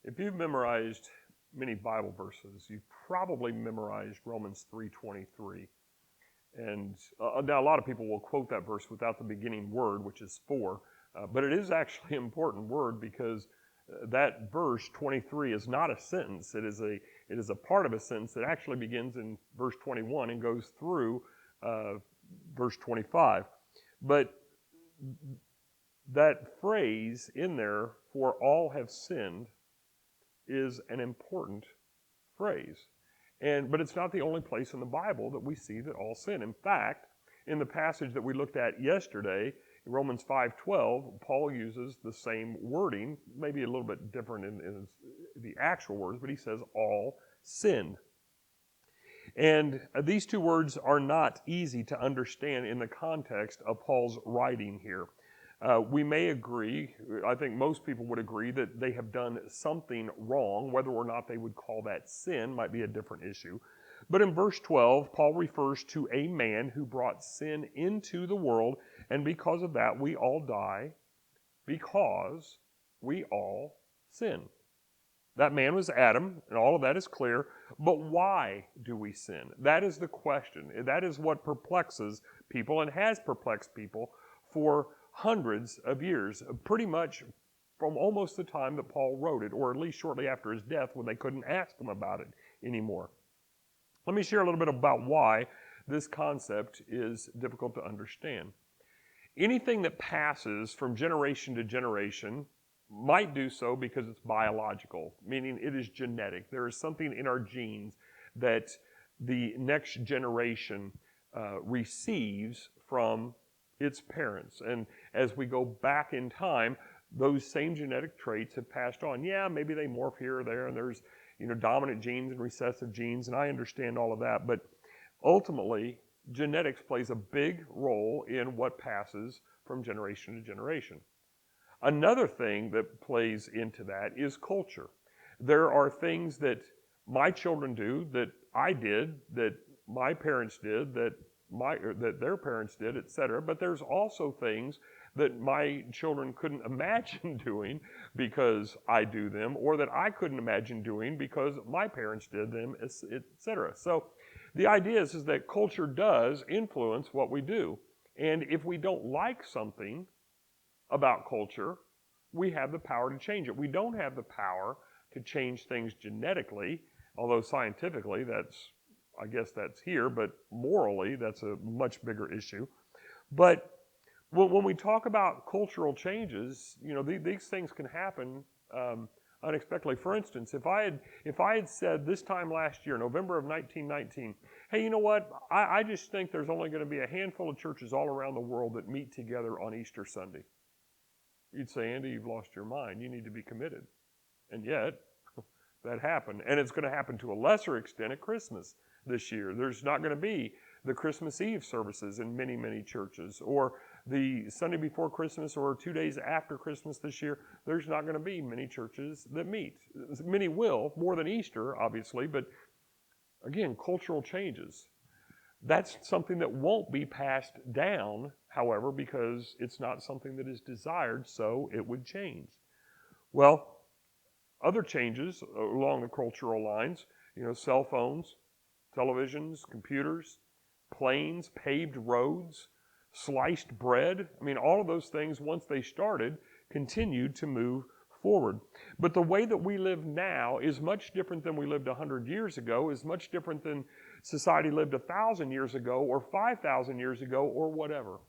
If you've memorized many Bible verses, you've probably memorized Romans 3:23. And now a lot of people will quote that verse without the beginning word, which is for, but it is actually an important word because that verse 23 is not a sentence. It is a part of a sentence that actually begins in verse 21 and goes through verse 25. But that phrase in there, for all have sinned, is an important phrase. But it's not the only place in the Bible that we see that all sin. In fact, in the passage that we looked at yesterday, in Romans 5:12, Paul uses the same wording, maybe a little bit different in the actual words, but he says all sinned. And these two words are not easy to understand in the context of Paul's writing here. We may agree, I think most people would agree, that they have done something wrong. Whether or not they would call that sin might be a different issue. But in verse 12, Paul refers to a man who brought sin into the world, and because of that, we all die because we all sin. That man was Adam, and all of that is clear. But why do we sin? That is the question. That is what perplexes people and has perplexed people for hundreds of years, pretty much from almost the time that Paul wrote it, or at least shortly after his death when they couldn't ask him about it anymore. Let me share a little bit about why this concept is difficult to understand. Anything that passes from generation to generation might do so because it's biological, meaning it is genetic. There is something in our genes that the next generation receives from its parents. And as we go back in time, those same genetic traits have passed on. Yeah, maybe they morph here or there, and there's dominant genes and recessive genes, and I understand all of that. But ultimately, genetics plays a big role in what passes from generation to generation. Another thing that plays into that is culture. There are things that my children do, that I did, that my parents did, that their parents did, etc. But there's also things that my children couldn't imagine doing because I do them, or that I couldn't imagine doing because my parents did them, etc. So the idea is that culture does influence what we do. And if we don't like something about culture, we have the power to change it. We don't have the power to change things genetically, although scientifically I guess that's here, but morally, that's a much bigger issue. But when we talk about cultural changes, these things can happen unexpectedly. For instance, if I had said this time last year, November of 1919, hey, you know what? I just think there's only going to be a handful of churches all around the world that meet together on Easter Sunday. You'd say, Andy, you've lost your mind. You need to be committed. And yet, that happened. And it's going to happen to a lesser extent at Christmas this year. There's not going to be the Christmas Eve services in many, many churches, or the Sunday before Christmas or 2 days after Christmas this year. There's not going to be many churches that meet. Many will, more than Easter, obviously, but again, cultural changes. That's something that won't be passed down, however, because it's not something that is desired, so it would change. Well, other changes along the cultural lines, cell phones, televisions, computers, planes, paved roads, sliced bread. All of those things, once they started, continued to move forward. But the way that we live now is much different than we lived 100 years ago, is much different than society lived 1,000 years ago or 5,000 years ago or whatever.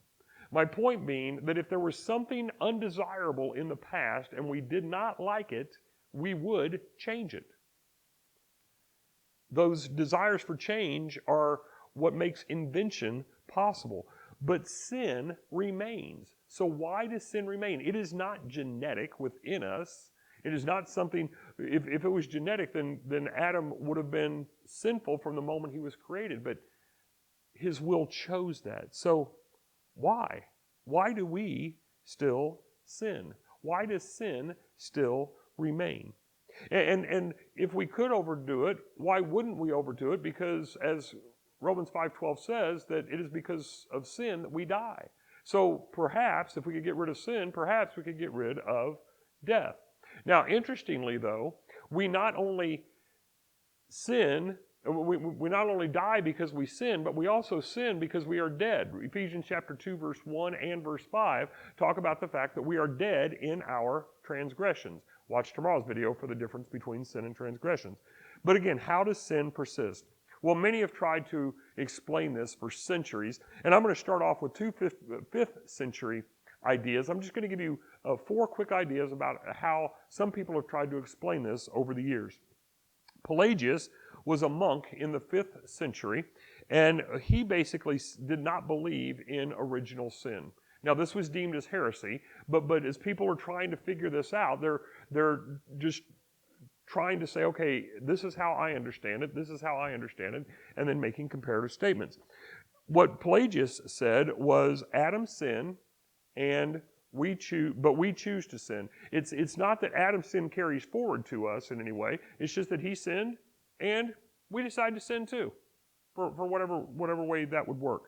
My point being that if there was something undesirable in the past and we did not like it, we would change it. Those desires for change are what makes invention possible. But sin remains. So why does sin remain? It is not genetic within us. It is not something, if it was genetic, then Adam would have been sinful from the moment he was created. But his will chose that. So why? Why do we still sin? Why does sin still remain? And if we could overdo it, why wouldn't we overdo it? Because as Romans 5:12 says, that it is because of sin that we die. So perhaps if we could get rid of sin, perhaps we could get rid of death. Now, interestingly though, we not only sin, we not only die because we sin, but we also sin because we are dead. Ephesians chapter 2, verse 1 and verse 5 talk about the fact that we are dead in our transgressions. Watch tomorrow's video for the difference between sin and transgressions. But again, how does sin persist? Well, many have tried to explain this for centuries, and I'm going to start off with two 5th century ideas. I'm just going to give you 4 quick ideas about how some people have tried to explain this over the years. Pelagius was a monk in the 5th century, and he basically did not believe in original sin. Now, this was deemed as heresy, but as people are trying to figure this out, they're just trying to say, okay, this is how I understand it, this is how I understand it, and then making comparative statements. What Pelagius said was Adam sinned, and we choose to sin. It's not that Adam's sin carries forward to us in any way. It's just that he sinned, and we decide to sin too, for whatever way that would work.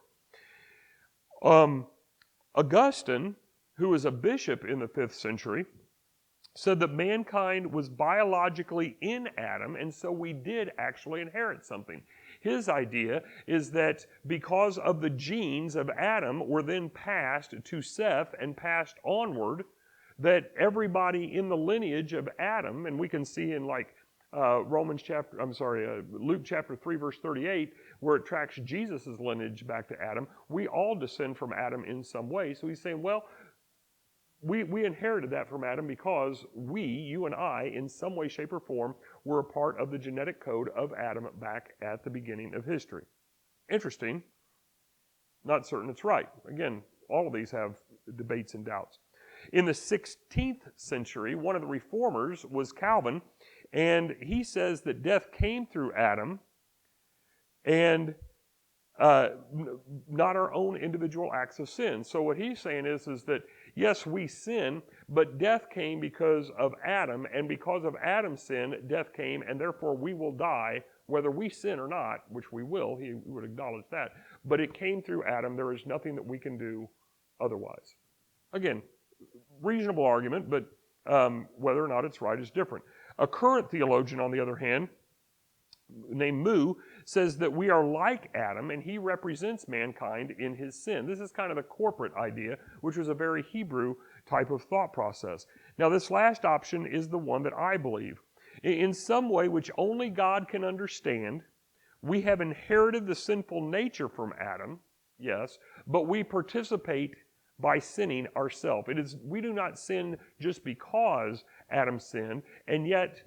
Augustine, who was a bishop in the 5th century, said that mankind was biologically in Adam, and so we did actually inherit something. His idea is that because of the genes of Adam were then passed to Seth and passed onward, that everybody in the lineage of Adam, and we can see in like Luke chapter 3 verse 38, where it tracks Jesus' lineage back to Adam, we all descend from Adam in some way. So he's saying, well, we inherited that from Adam because we, you and I, in some way, shape, or form, were a part of the genetic code of Adam back at the beginning of history. Interesting. Not certain it's right. Again, all of these have debates and doubts. In the 16th century, one of the reformers was Calvin, and he says that death came through Adam and not our own individual acts of sin. So what he's saying is that yes, we sin, but death came because of Adam, and because of Adam's sin, death came, and therefore we will die, whether we sin or not, which we will, he would acknowledge that, but it came through Adam. There is nothing that we can do otherwise. Again, reasonable argument, but whether or not it's right is different. A current theologian, on the other hand, named Moo, says that we are like Adam, and he represents mankind in his sin. This is kind of the corporate idea, which was a very Hebrew type of thought process. Now, this last option is the one that I believe. In some way which only God can understand, we have inherited the sinful nature from Adam, yes, but we participate by sinning ourselves. We do not sin just because Adam sinned, and yet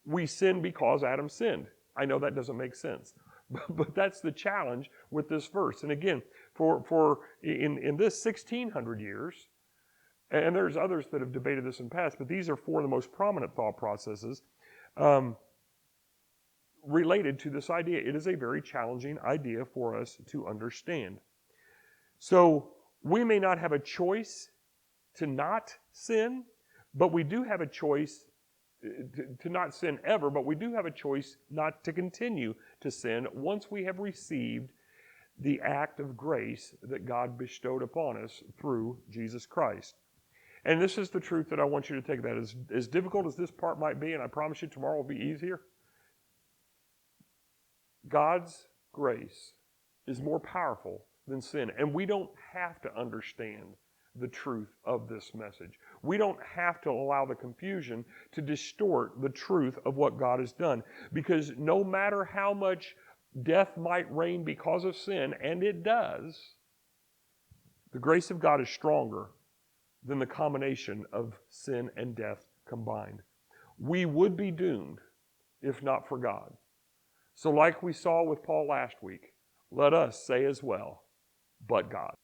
we sin because Adam sinned. I know that doesn't make sense, but that's the challenge with this verse. And again, in this 1600 years, and there's others that have debated this in the past, but these are 4 of the most prominent thought processes related to this idea. It is a very challenging idea for us to understand. So we may not have a choice to not sin, but we do have a choice to not sin ever, but we do have a choice not to continue to sin once we have received the act of grace that God bestowed upon us through Jesus Christ. And this is the truth that I want you to take that. As difficult as this part might be, and I promise you tomorrow will be easier, God's grace is more powerful than sin, and we don't have to understand the truth of this message. We don't have to allow the confusion to distort the truth of what God has done, because no matter how much death might reign because of sin, and it does, the grace of God is stronger than the combination of sin and death combined. We would be doomed if not for God. So like we saw with Paul last week, let us say as well, but God.